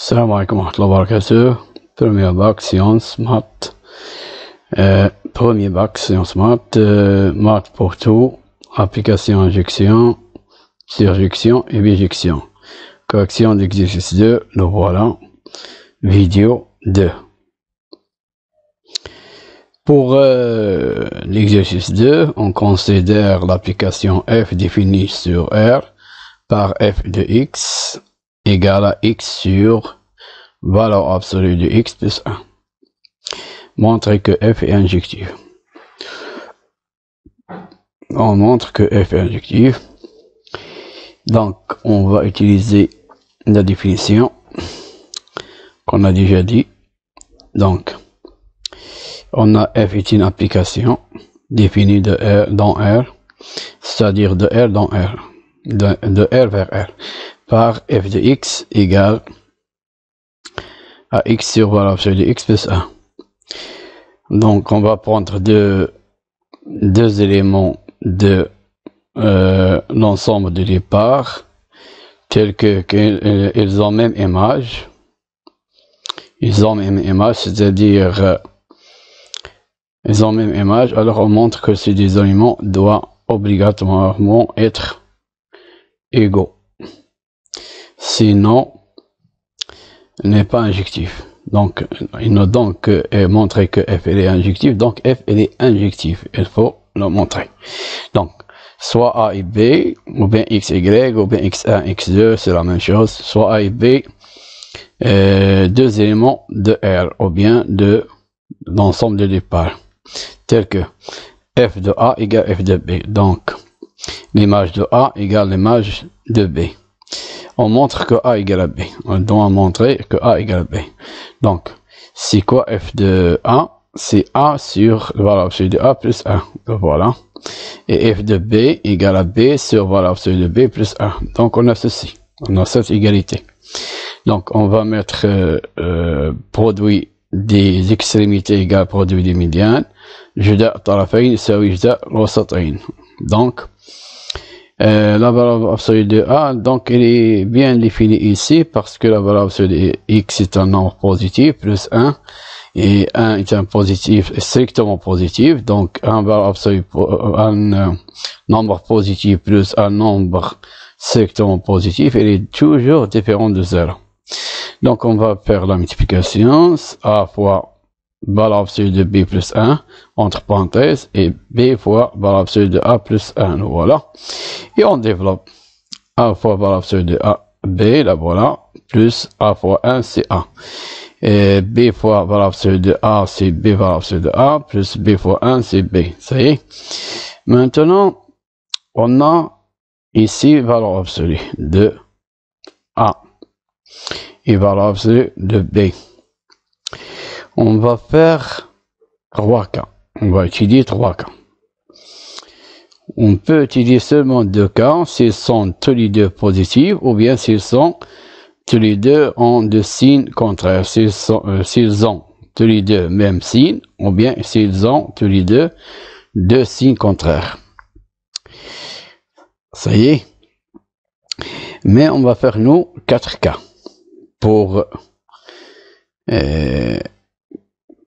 Salam alaikum wa rahmatullahi wa barakatuh. Premier bac sciences maths. Premier bac sciences maths. Maths pour tout. Application injection, surjection et bijection. Correction d'exercice 2. Le voilà. Vidéo 2. Pour l'exercice 2, on considère l'application f définie sur R par f de x égale à x sur valeur absolue de x plus 1. Montrer que f est injective. On montre que f est injective. Donc, on va utiliser la définition qu'on a déjà dit. Donc, on a f est une application définie de R dans R, c'est-à-dire de R dans R, de R vers R, par f de x égale à x sur valeur absolue de x plus 1. Donc, on va prendre deux éléments de l'ensemble de départ, tels qu'ils ont même image. Ils ont même image, c'est-à-dire ils ont même image, alors on montre que ces deux éléments doivent obligatoirement être égaux. Sinon, il n'est pas injectif. Donc, il nous donne que montrer que f elle est injective, donc f elle est injective. Il faut le montrer. Donc, soit a et b, ou bien x, y, ou bien x1, x2, c'est la même chose. Soit a et b, deux éléments de R, ou bien de l'ensemble de départ, tel que f de a égale f de b. Donc, l'image de a égale l'image de b. On montre que a égale à b. On doit montrer que a égale à b. Donc, c'est quoi f de a? C'est a sur valeur absolue de a plus 1. Voilà. Et f de b égale à b sur valeur absolue de b plus 1. Donc, on a ceci. On a cette égalité. Donc, on va mettre produit des extrémités égale produit des médianes. جداء طرفين يساوي جداء الوسطين. Donc, la valeur absolue de A, donc elle est bien définie ici parce que la valeur absolue de x est un nombre positif plus 1 et 1 est un positif strictement positif. Donc un nombre positif plus un nombre strictement positif, elle est toujours différente de 0. Donc on va faire la multiplication a fois valeur absolue de b plus 1 entre parenthèses et b fois valeur absolue de a plus 1, voilà. Et on développe a fois valeur absolue de a, b, là voilà, plus a fois 1 c'est a. Et b fois valeur absolue de a c'est b valeur absolue de a, plus b fois 1 c'est b, ça y est. Maintenant, on a ici valeur absolue de a et valeur absolue de b. On va faire 3 cas. On va étudier 3 cas. On peut étudier seulement 2 cas s'ils sont tous les deux positifs ou bien s'ils sont tous les deux en deux signes contraires. S'ils ont tous les deux même signe ou bien s'ils ont tous les deux signes contraires. Ça y est. Mais on va faire nous 4 cas pour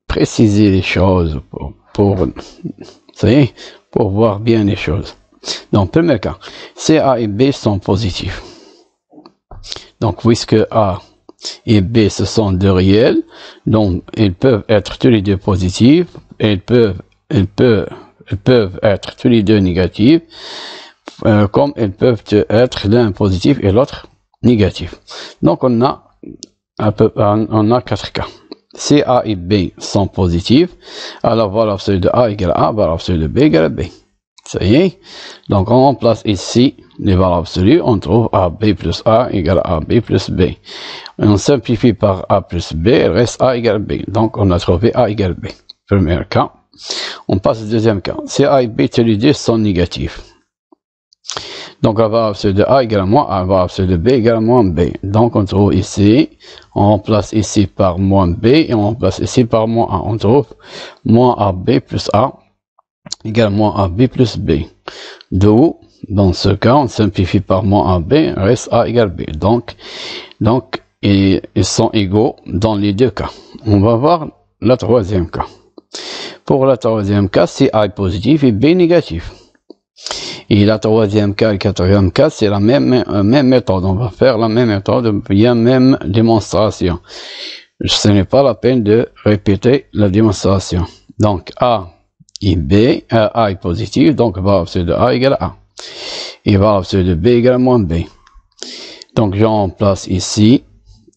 préciser les choses, ça y est, pour voir bien les choses. Donc, premier cas, si A et B sont positifs. Donc, puisque A et B, ce sont deux réels, donc ils peuvent être tous les deux positifs, et ils peuvent être tous les deux négatifs, comme ils peuvent être l'un positif et l'autre négatif. Donc, on a 4 cas. Si A et B sont positifs, alors valeur absolue de A égale à A, valeur absolue de B égale à B. Ça y est. Donc, on remplace ici les valeurs absolues. On trouve AB plus A égale à AB plus B. Et on simplifie par A plus B, il reste A égale B. Donc, on a trouvé A égale B. Premier cas. On passe au deuxième cas. Si A et B, tous les deux sont négatifs. Donc, la valeur absolue de A égale à moins A, la valeur absolue de B égale à moins B. Donc, on trouve ici, on remplace ici par moins B et on remplace ici par moins A. On trouve moins AB plus A égale à moins AB plus B. D'où, dans ce cas, on simplifie par moins AB, reste A égale B. Donc, ils sont égaux dans les deux cas. On va voir le troisième cas. Pour le troisième cas, si A est positif et B négatif. Et la troisième cas et le quatrième cas, c'est la même méthode. On va faire la même méthode, bien même démonstration. Ce n'est pas la peine de répéter la démonstration. Donc, A et B, A est positif, donc valeur absolue de A égale A. Et valeur absolue de B égale moins B. Donc, je remplace ici,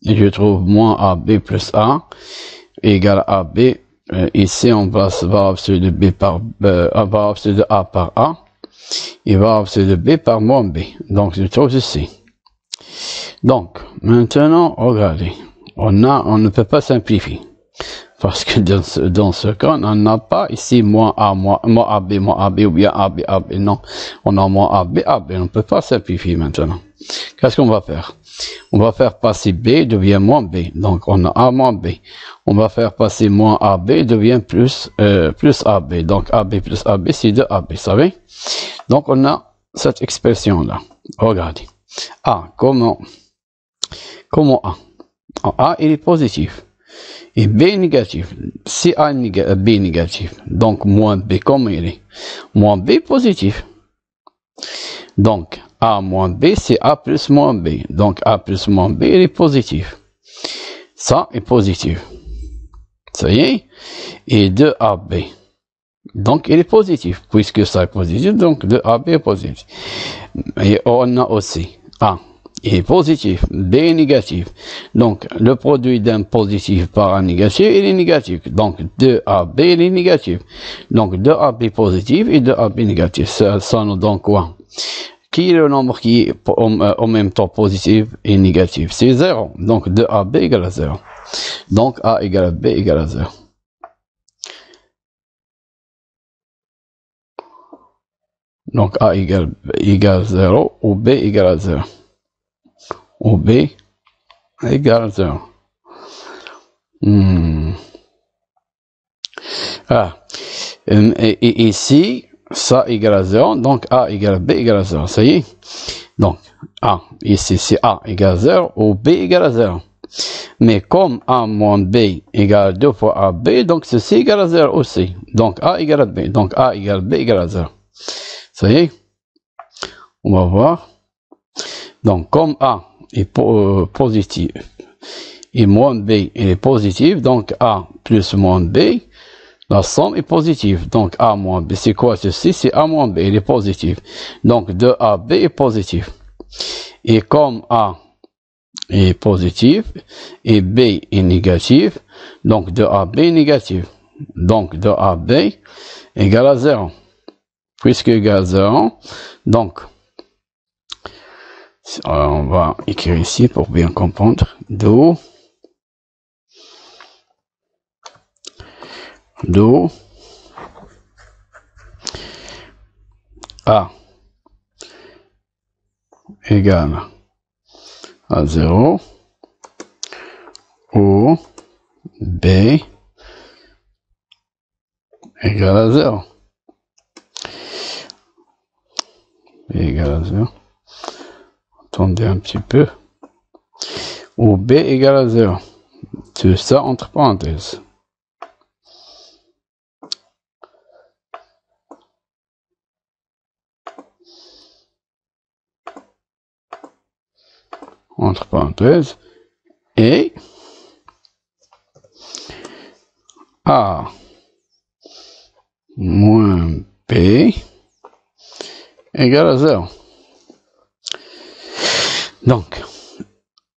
et je trouve moins AB plus A égale AB. Ici, on place valeur absolue de B par valeur absolue de A par A. Et valeur absolue de B par moins B. Donc, je trouve ceci. Donc, maintenant, regardez. On ne peut pas simplifier. Parce que dans ce cas, on n'a pas ici moins AB, ou bien AB, AB. Non, on a moins AB, AB. On ne peut pas simplifier maintenant. Qu'est-ce qu'on va faire? On va faire passer B devient moins B. Donc, on a A moins B. On va faire passer moins AB devient plus AB. Donc, AB plus AB, c'est 2AB, vous savez? Donc, on a cette expression-là. Regardez. A, comment A? A, il est positif. Et B négatif. Si A est B négatif, donc moins B, comment il est? Moins B positif. Donc, A moins B, c'est A plus moins B. Donc, A plus moins B, il est positif. Ça est positif. Ça y est? Et 2AB. Donc, il est positif. Puisque ça est positif, donc 2AB est positif. Et on a aussi A. Il est positif, B est négatif. Donc, le produit d'un positif par un négatif, il est négatif. Donc, 2AB, il est négatif. Donc, 2AB positif et 2AB négatif. Ça nous donne quoi? Qui est le nombre qui est en même temps positif et négatif? C'est 0. Donc, 2AB égale à 0. Donc, A égale à B égale à 0. Donc, A égale 0 ou B égale à 0. Ou B égale à 0. Et ici, ça égale à 0, donc A égale à B égale à 0, ça y est. Donc, A, ici c'est A égale à 0 ou B égale à 0. Mais comme A moins B égale 2 fois AB, donc ceci égale à 0 aussi. Donc A égale à B, donc A égale B égale à 0. Ça y est. On va voir. Donc, comme A est positif et moins B est positif, donc A plus moins B, la somme est positive. Donc A moins B, c'est quoi ceci? C'est A moins B, il est positif. Donc 2AB est positif. Et comme A est positif et B est négatif, donc 2AB est négatif. Donc 2AB égale à 0. Puisque égale à 0, donc on va écrire ici pour bien comprendre. Do A égale à 0 ou B égale à 0. B égale à 0. Attendez un petit peu. Ou B égale à 0. Tout ça entre parenthèses. Entre parenthèses. Et A moins B égale à 0. Donc,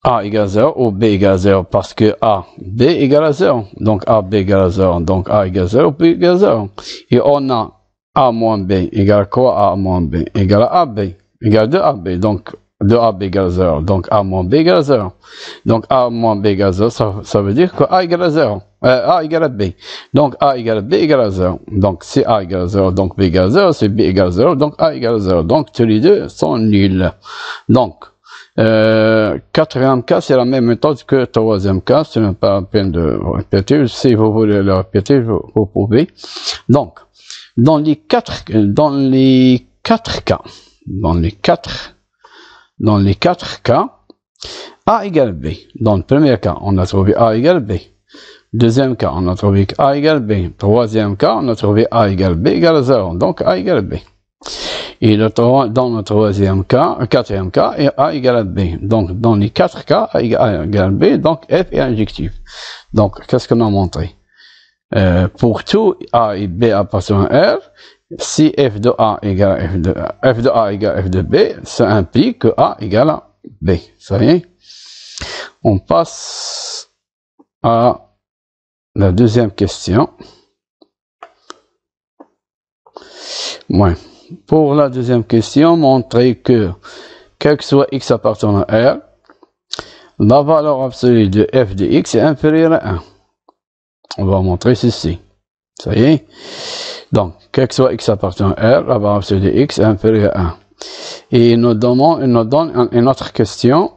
A égale à 0 ou B égale à 0 parce que B égale à 0. Donc, AB égale à 0. Donc, A égale à 0, B égale à 0. Et on a A moins B égale à quoi? A moins B égale à AB. Égale à 2AB. Donc, 2AB égale à 0. Donc, A moins B égale à 0. Donc, A moins B égale à 0, ça veut dire que A égale à 0. A égale à B. Donc, A égale à B égale à 0. Donc, si A égale à 0, donc B égale à 0. Si B égale à 0, donc A égale à 0. Donc, tous les deux sont nuls. Donc, quatrième cas, c'est la même méthode que troisième cas. Ce n'est pas la peine de répéter. Si vous voulez le répéter, vous pouvez. Donc, dans les quatre cas, A égale B. Dans le premier cas, on a trouvé A égale B. Deuxième cas, on a trouvé A égale B. Troisième cas, on a trouvé A égale B égale 0. Donc A égale B. Et dans le troisième cas, quatrième cas, A égale B. Donc dans les quatre cas, A égale B, donc F est injectif. Donc qu'est-ce qu'on a montré? Pour tout A et B appartenant à R, si F de A égale F de A égale F de B, ça implique que A égale à B. Ça y est? On passe à la deuxième question. Ouais. Pour la deuxième question, montrer que, quel que soit x appartenant à R, la valeur absolue de f de x est inférieure à 1. On va montrer ceci. Ça y est? Donc, quel que soit x appartenant à R, la valeur absolue de x est inférieure à 1. Et il nous donne une autre question.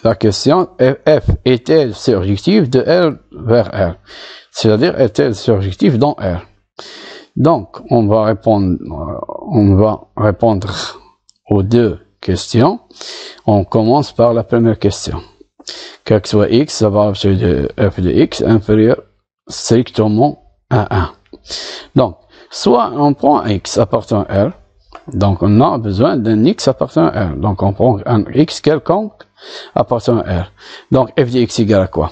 La question, f est-elle surjective de R vers R? C'est-à-dire, est-elle surjective dans R? Donc, on va répondre aux deux questions. On commence par la première question. Quel que soit x, la valeur absolue de f de x est inférieure strictement à 1. Donc, soit on prend x appartenant à R, donc on a besoin d'un x appartenant à R. Donc, on prend un x quelconque appartenant à R. Donc, f de x égale à quoi?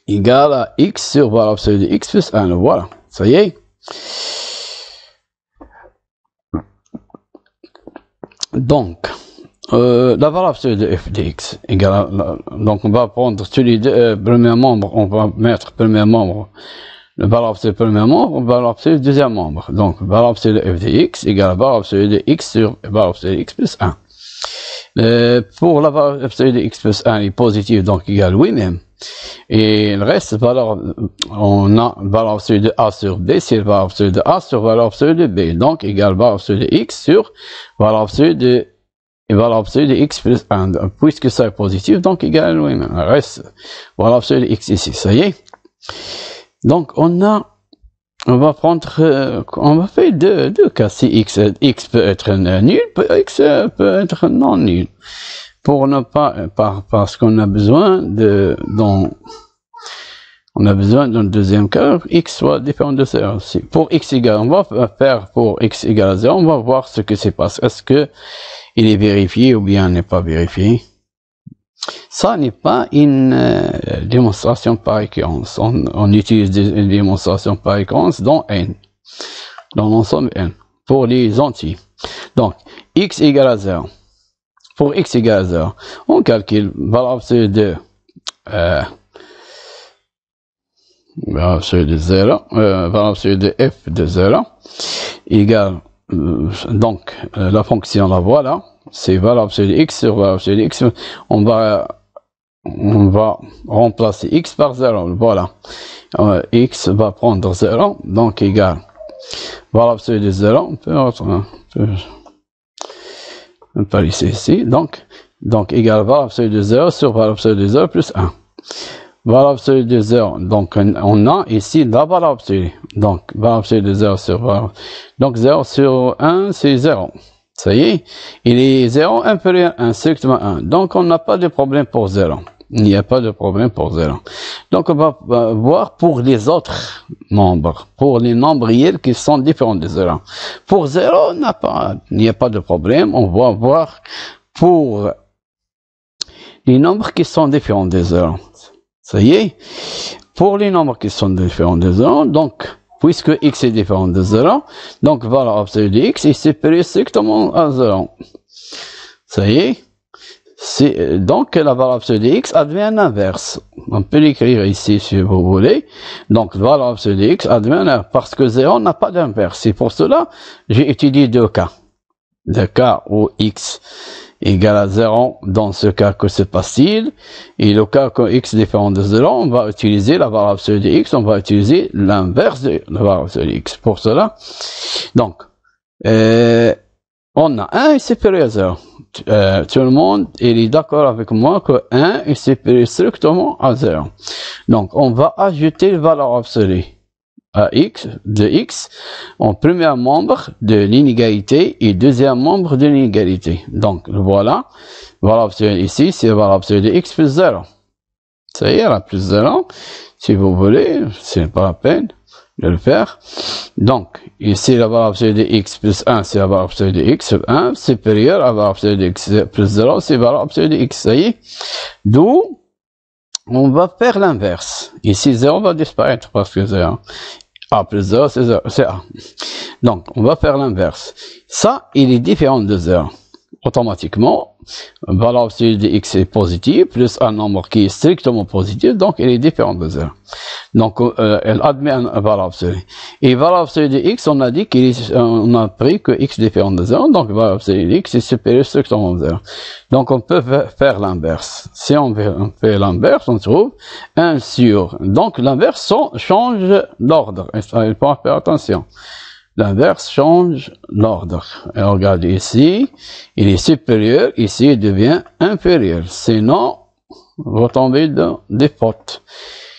Égale à x sur valeur absolue de x plus 1. Voilà, ça y est. Donc, la valeur absolue de f de x égale à, donc on va prendre tous les deux premiers membres, on va mettre premier membre, la valeur absolue du premier membre, valeur absolue du deuxième membre. Donc, valeur absolue de f de x égale à valeur absolue de x sur valeur absolue de x plus 1. Pour la valeur absolue de x plus 1 est positive, donc égale lui-même. Et le reste, on a valeur absolue de a sur b, c'est valeur absolue de a sur valeur absolue de b. Donc, égale valeur absolue de x sur valeur absolue de x plus 1. Puisque ça est positif, donc égal lui-même. Le reste, valeur absolue de x ici. Ça y est. Donc, on va faire deux cas. Si x peut être nul, x peut être non nul. Pour ne pas, parce qu'on a besoin dans le deuxième cas, x soit différent de 0. Pour x égale, on va faire pour x égale à 0, on va voir ce que se passe. Est-ce que il est vérifié ou bien n'est pas vérifié? Ça n'est pas une démonstration par récurrence. On utilise une démonstration par récurrence dans N, dans l'ensemble N, pour les entiers. Donc, x égale à 0. Pour x égale à 0, on calcule valeur absolue de valeur absolue de 0, valeur absolue de f de 0 égale donc la fonction la voilà, c'est valeur absolue de x sur valeur absolue de x. On va remplacer x par 0, voilà. X va prendre 0, donc égale valeur absolue de 0, on peut laisser ici, donc égale valeur absolue de 0 sur valeur absolue de 0 plus 1. Valeur absolue de 0, donc on a ici la valeur absolue, donc valeur absolue de 0 sur valeur, donc 0 sur 1 c'est 0, ça y est, il est 0 inférieur à 1, strictement 1, donc on n'a pas de problème pour 0. Il n'y a pas de problème pour 0. Donc, on va voir pour les autres nombres, pour les nombres réels qui sont différents de 0. Pour 0, il n'y a pas de problème. On va voir pour les nombres qui sont différents de 0. Ça y est. Pour les nombres qui sont différents de 0, donc, puisque x est différent de 0, donc, valeur absolue de x est supérieure strictement à 0. Ça y est. Donc, la valeur absolue de x advient l'inverse. On peut l'écrire ici si vous voulez. Donc, la valeur absolue de x advient l'inverse parce que 0 n'a pas d'inverse. C'est pour cela j'ai étudié deux cas. Le cas où x égale à 0, dans ce cas, que se passe-t-il? Et le cas où x est différent de 0, on va utiliser la valeur absolue de x, on va utiliser l'inverse de la valeur absolue de x. Pour cela, donc, on a 1 est supérieur à 0. Tout le monde est d'accord avec moi que 1 est supérieur strictement à 0. Donc, on va ajouter la valeur absolue AX de X en premier membre de l'inégalité et deuxième membre de l'inégalité. Donc, voilà. Valeur absolue ici, c'est la valeur absolue de X plus 0. Ça y est, la plus 0. Si vous voulez, c'est pas la peine de le faire. Donc, ici, la valeur absolue de X plus 1, c'est la valeur absolue de X sur 1, supérieure à la valeur absolue de X plus 0, c'est la valeur absolue de X. Ça y est. D'où, on va faire l'inverse. Ici, 0 va disparaître parce que 0. A plus 0, c'est A. Donc, on va faire l'inverse. Ça, il est différent de 0. Automatiquement, valeur absolue de X est positive, plus un nombre qui est strictement positif, donc il est différent de 0. Donc, elle admet une valeur absolue. Et valeur absolue de X, on a dit qu'on a pris que X est différent de 0, donc valeur absolue de X est supérieure strictement à 0. Donc, on peut faire l'inverse. Si on fait l'inverse, on trouve 1 sur... Donc, l'inverse change d'ordre. Il faut faire attention. L'inverse change l'ordre. Et regardez ici, il est supérieur, ici il devient inférieur. Sinon, vous tombez dans des fautes.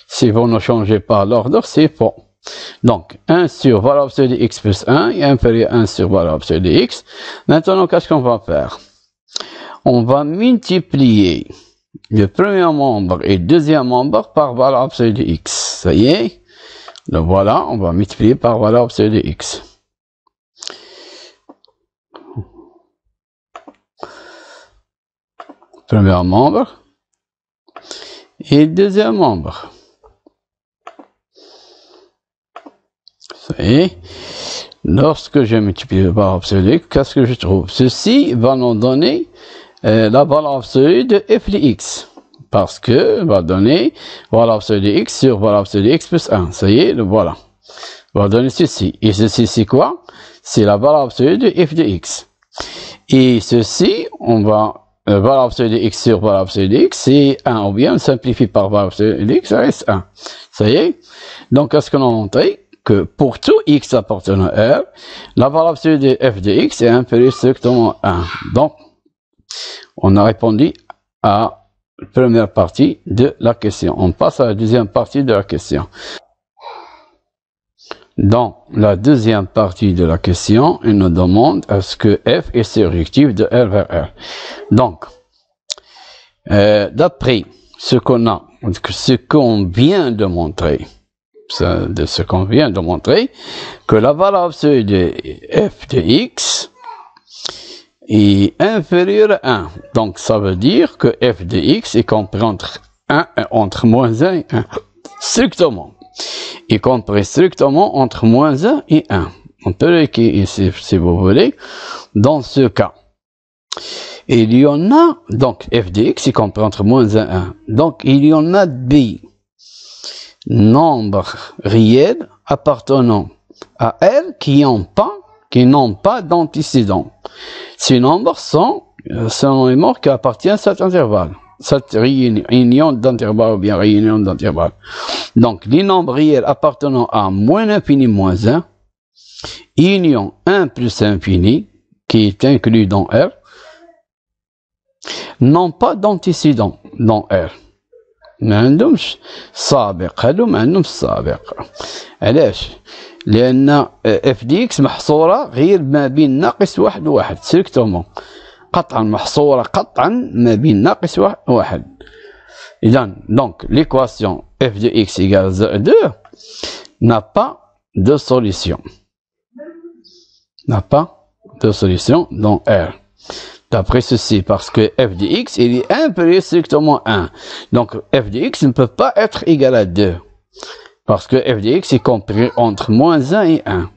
Si vous ne changez pas l'ordre, c'est faux. Donc, 1 sur valeur absolue de X plus 1 est inférieur à 1 sur valeur absolue de X. Maintenant, qu'est-ce qu'on va faire? On va multiplier le premier membre et le deuxième membre par valeur absolue de X. Ça y est. Le voilà, on va multiplier par valeur absolue de X. Premier membre et deuxième membre. Ça y est. Lorsque je multiplie la valeur absolue de X, qu'est-ce que je trouve? Ceci va nous donner la valeur absolue de f de X. Parce que va donner valeur absolue de X sur valeur absolue de X plus 1. Ça y est, le voilà. Va donner ceci. Et ceci, c'est quoi? C'est la valeur absolue de f de X. Et ceci, on va... valeur absolue de X sur valeur absolue de X, c'est 1. Ou bien on simplifie par valeur absolue de X, ça reste 1. Ça y est. Donc, qu'est-ce qu'on a montré? Que pour tout X appartenant à R, la valeur absolue de f de X est inférieure strictement à 1. Donc, on a répondu à la première partie de la question. On passe à la deuxième partie de la question. Dans la deuxième partie de la question, il nous demande est-ce que f est surjectif de R vers R. Donc, d'après ce qu'on vient de montrer, que la valeur absolue de f de X est inférieure à 1. Donc, ça veut dire que f de X est compris entre moins 1 et 1. Strictement. Y compris strictement entre moins 1 et 1. On peut l'écrire ici, si vous voulez, dans ce cas. Et il y en a, donc, f de X, y compris entre moins 1 et 1. Donc, il y en a des nombres réels appartenant à R qui n'ont pas d'antécédent. Ces nombres sont les nombres qui appartiennent à cet intervalle. Cette réunion d'intervalle ou bien réunion d'intervalle. Donc, les nombres réels appartenant à moins l'infini moins 1, union 1 plus infini, qui est inclus dans R, n'ont pas d'antécédent dans R. ما عندهمش سابق، هادو ما عندهمش سابق. علاش؟ لأن اف دي اكس محصورة غير ما بين ناقص واحد وواحد، سيركتومون. قطعا محصورة قطعا ما بين ناقص واحد. إذا donc l'équation f de x égale 2 n'a pas de solution. N'a pas de solution dans R. D'après ceci, parce que f de x, il est inférieur strictement à 1. Donc, f de x ne peut pas être égal à 2. Parce que f de x est compris entre moins 1 et 1.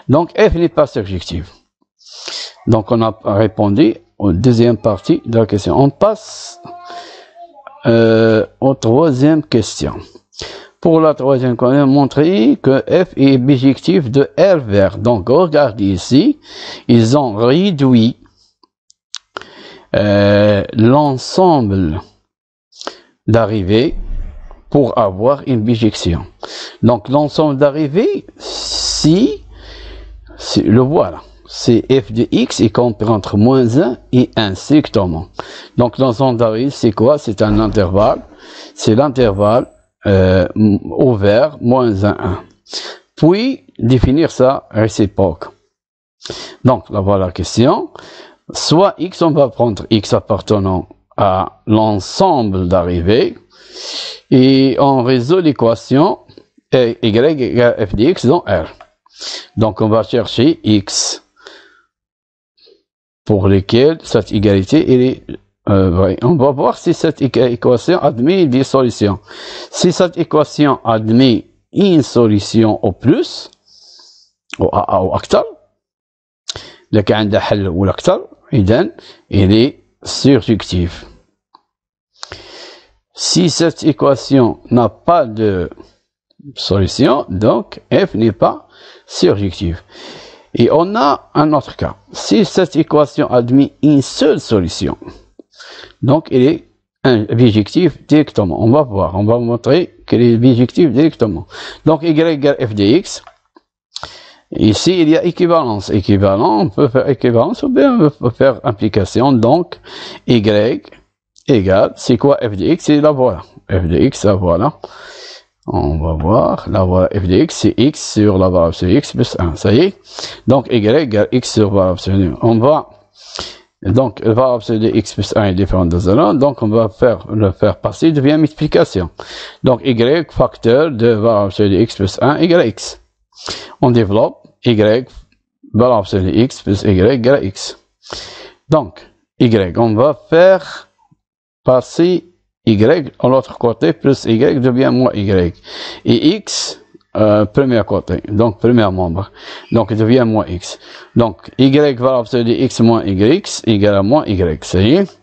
Donc, f n'est pas surjectif. Donc, on a répondu aux deuxième partie de la question. On passe aux troisième question. Pour la troisième question, on a montré que f est bijectif de R vers. Donc, regardez ici, ils ont réduit l'ensemble d'arrivées pour avoir une bijection. Donc, l'ensemble d'arrivées, si le voilà, c'est f de x est compris entre moins 1 et 1 strictement. Donc, l'ensemble d'arrivées, c'est quoi? C'est un intervalle. C'est l'intervalle ouvert moins 1, 1. puis définir sa réciproque. Donc, là voilà la question. Soit x, on va prendre x appartenant à l'ensemble d'arrivées, et on résout l'équation y égale f de x dans R. Donc, on va chercher x pour lesquels cette égalité est vraie. On va voir si cette équation admet des solutions. Si cette équation admet une solution au plus, أو أكثر، إذا كان عندها حل ولا أكثر، إذن il est surjectif. Si cette équation n'a pas de solution, donc f n'est pas surjectif. Et on a un autre cas. Si cette équation admet une seule solution, donc il est bijectif directement. On va voir, on va montrer qu'il est bijectif directement. Donc y égale f de x. Ici, il y a équivalence. Équivalent, on peut faire équivalence ou bien on peut faire implication. Donc, y égale, c'est quoi f de x? C'est la voilà. f de x, la voilà. On va voir, la voilà f de x, c'est x sur la variable sur x plus 1. Ça y est. Donc, y égale x sur variable sur 1. On va, donc, la variable sur x plus 1 est différente de 0. Donc, on va le faire passer, devient multiplication. Donc, y facteur de variable sur x plus 1 égale x. On développe y, variable sur x plus y égale x. Donc, y, on va faire passer y à l'autre côté, plus y devient moins y. Et x, premier côté, donc premier membre, donc il devient moins x. Donc, y variable sur x moins y égale à moins y. Ça y est.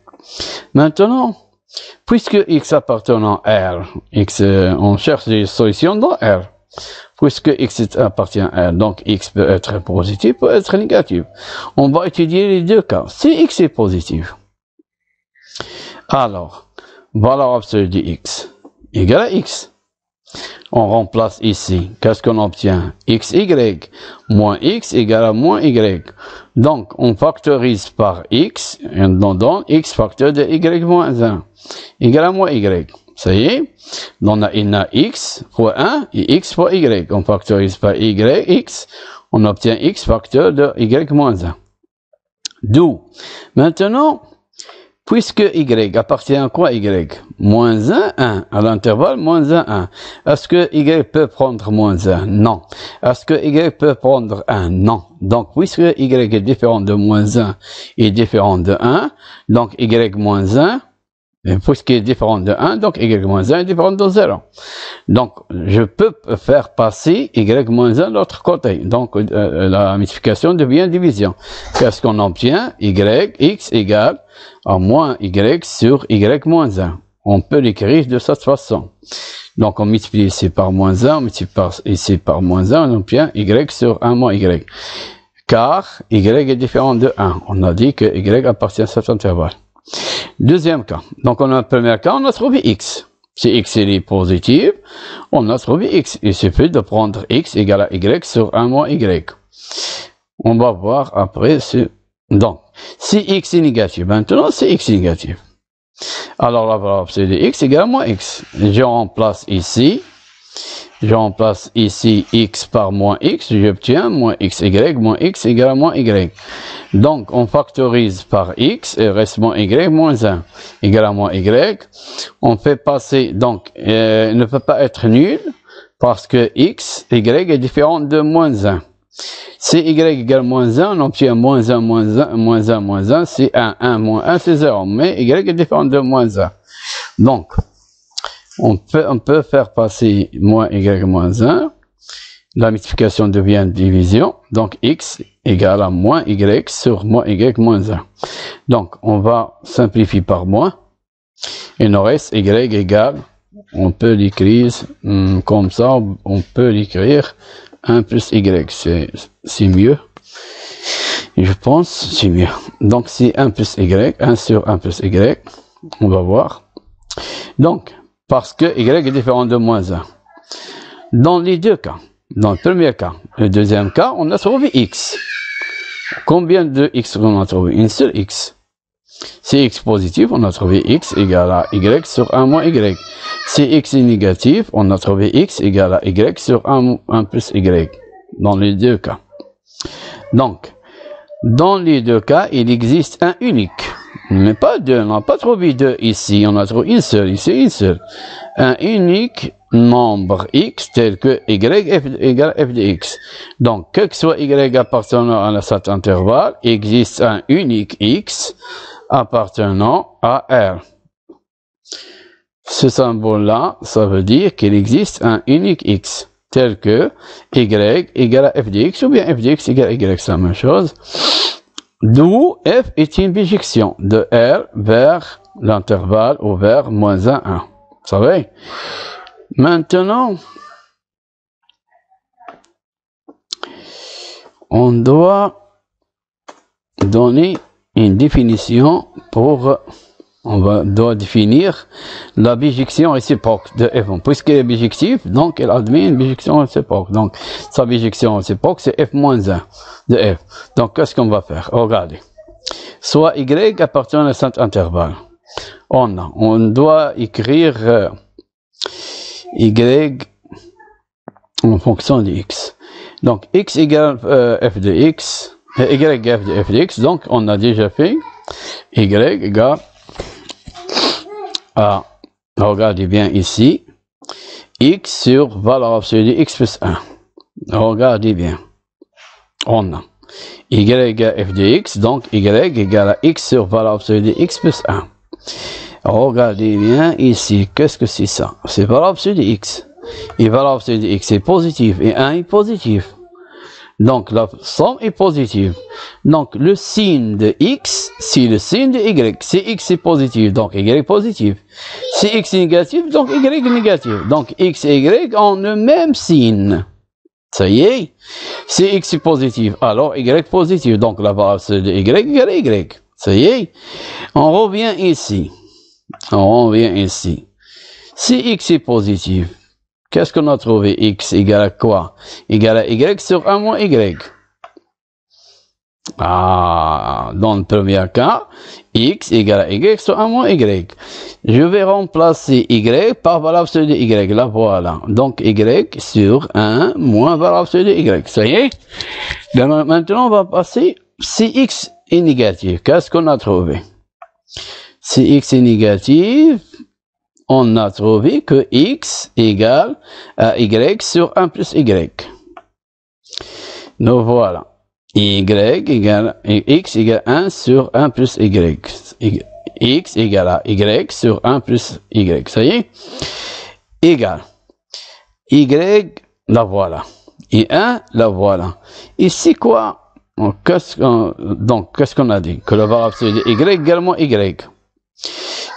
Maintenant, puisque x appartenant à R, x, on cherche des solutions dans R. Puisque x appartient à R, donc x peut être positif, peut être négatif. On va étudier les deux cas. Si x est positif, alors, valeur absolue de x égale à x. On remplace ici. Qu'est-ce qu'on obtient? xy moins x égale à moins y. Donc, on factorise par x, et on donne x facteur de y moins 1 égale à moins y. Ça y est, on a x fois 1 et x fois y. On factorise par x, on obtient x facteur de y moins 1. D'où, maintenant, puisque y appartient à quoi y? Moins 1, 1, à l'intervalle moins 1, 1. Est-ce que y peut prendre moins 1? Non. Est-ce que y peut prendre 1? Non. Donc, puisque y est différent de moins 1 et différent de 1, donc y moins 1, puisqu'il est différent de 1, donc y moins 1 est différent de 0. Donc, je peux faire passer y moins 1 de l'autre côté. Donc, la multiplication devient division. Qu'est-ce qu'on obtient? x égale à moins y sur y moins 1. On peut l'écrire de cette façon. Donc, on multiplie ici par moins 1, on multiplie ici par moins 1, on obtient y sur 1 moins y. Car y est différent de 1. On a dit que y appartient à cet intervalle. Deuxième cas. Donc, on a un premier cas, on a trouvé x. Si x est positif, on a trouvé x. Il suffit de prendre x égale à y sur 1 moins y. On va voir après. Donc, si x est négatif, maintenant, c'est x est négatif. Alors, la variable c'est de x égale à moins x. Je remplace ici x par moins x, j'obtiens moins xy égale à moins y. Donc, on factorise par x et reste moins y moins 1 égale à moins y. On fait passer, donc, il ne peut pas être nul parce que y est différent de moins 1. Si y égale moins 1, on obtient moins 1, moins 1, moins 1, moins 1, c'est 1, 1 moins 1, c'est 0. Mais y est différent de moins 1. Donc, on peut faire passer moins y moins 1. La multiplication devient division. Donc, x égale à moins y sur moins y moins 1. Donc, on va simplifier par moins. Il nous reste y égale, on peut l'écrire comme ça, on peut l'écrire 1 plus y. C'est mieux. Je pense c'est mieux. Donc, c'est 1 plus y, 1 sur 1 plus y. On va voir. Donc, parce que y est différent de moins 1. Dans les deux cas, dans le premier cas, le deuxième cas, on a trouvé x. Combien de x on a trouvé? Une seule x. Si x positif, on a trouvé x égale à y sur 1 moins y. Si x est négatif, on a trouvé x égale à y sur 1 plus y, dans les deux cas. Donc, dans les deux cas, il existe un unique, mais pas deux, on n'a pas trouvé deux ici, on a trouvé une seule, ici une seule. Un unique nombre x tel que y égale f de x. Donc, quel que soit y appartenant à cet intervalle, il existe un unique x appartenant à R. Ce symbole-là, ça veut dire qu'il existe un unique x tel que y égale à f de x ou bien f de x égale à y, c'est la même chose. D'où f est une bijection de R vers l'intervalle ou vers moins 1, 1. Vous savez? Maintenant, on doit donner une définition pour... doit définir la bijection réciproque de f1. Puisqu'elle est bijective, donc elle admet une bijection réciproque. Donc, sa bijection réciproque, c'est f-1 de f. Donc, qu'est-ce qu'on va faire? Regardez. Soit y appartient à cet intervalle. On doit écrire y en fonction de x. Donc, x égale f de x, y égale f de x. Donc, on a déjà fait y égale à, regardez bien ici, x sur valeur absolue de x plus 1. Regardez bien. On a y égale f de x, donc y égale à x sur valeur absolue de x plus 1. Regardez bien ici, qu'est-ce que c'est ça? C'est valeur absolue de x. Et valeur absolue de x est positive et 1 est positif. Donc la somme est positive. Donc le signe de x, c'est le signe de y. Si x est positif, donc y est positif. Si x est négatif, donc y est négatif. Donc x et y ont le même signe. Ça y est. Si x est positif, alors y est positif. Donc la valeur de y égale à y. Ça y est. On revient ici. Si x est positif, qu'est-ce qu'on a trouvé? X égale à quoi? Égale à y sur 1 moins y. Dans le premier cas, x égale à y sur 1 moins y. Je vais remplacer y par valeur absolue de y. Là, voilà. Donc, y sur 1 moins valeur absolue de y. Ça y est? Maintenant, on va passer si x est négatif. Qu'est-ce qu'on a trouvé? Si x est négatif, on a trouvé que x égale à y sur 1 plus y. Donc voilà. X égale 1 sur 1 plus y. X égale à y sur 1 plus y. Ça y est? Égale. Y, la voilà. Et 1, la voilà. Ici quoi? Donc, qu'est-ce qu'on a dit? Que la valeur absolue de y également y.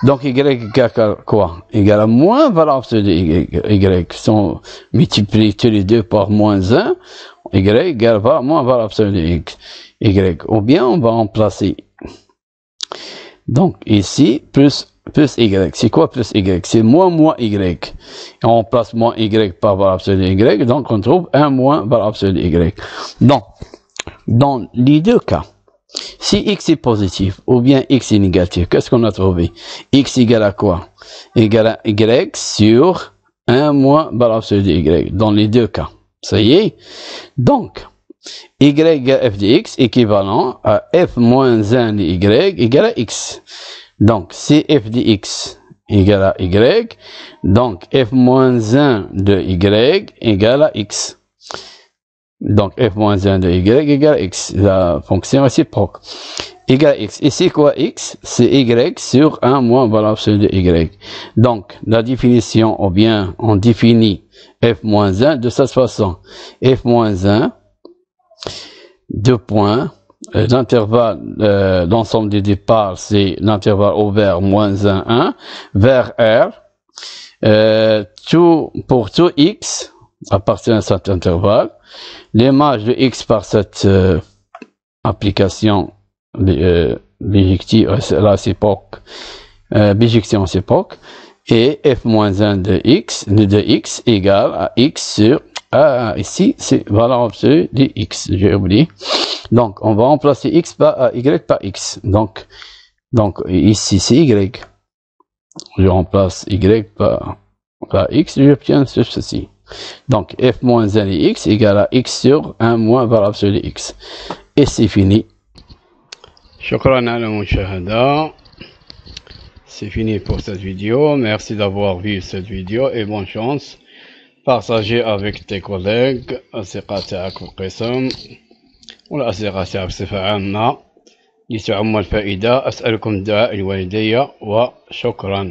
Donc, y égale quoi? Égale à moins valeur absolue de y. Sont multipliés tous les deux par moins 1. Y égale moins valeur absolue de y. Ou bien, on va remplacer. Donc, ici, plus y. C'est quoi plus y? C'est moins y. Et on remplace moins y par valeur absolue de y. Donc, on trouve 1 moins valeur absolue de y. Donc, dans les deux cas, si x est positif ou bien x est négatif, qu'est-ce qu'on a trouvé? X égale à quoi? Égale à y sur 1 moins valeur absolue de y. Dans les deux cas. Ça y est? Donc, y égale f de x équivalent à f moins 1 de y égale à x. Donc, si f de x égale à y, donc f moins 1 de y égale à x. Donc, f moins 1 de y égale à x, la fonction réciproque. Égale à x. Et c'est quoi x? C'est y sur 1 moins valeur absolue de y. Donc, la définition, ou bien, on définit f moins 1 de cette façon. F moins 1, 2 points, l'intervalle, l'ensemble des départs, c'est l'intervalle ouvert moins 1, 1, vers R, pour tout x, appartient à cet intervalle, l'image de x par cette application bijective réciproque, bijection réciproque, et f-1 de x égale à x sur, ici, c'est valeur absolue de x, j'ai oublié. Donc, on va remplacer x par y par x. Donc ici, c'est y. Je remplace y par à x, j'obtiens ceci. Donc f moins 1 de x égale à x sur 1 moins variable sur x. Et c'est fini. شكرا على المشاهدة. C'est fini pour cette vidéo. Merci d'avoir vu cette vidéo et bonne chance. Partagez avec tes collègues الأصدقاء تاعك في القسم والأصدقاء تاعك بصفة عامة لتعم الفائدة. أسألكم دعاء الوالدية وشكرا.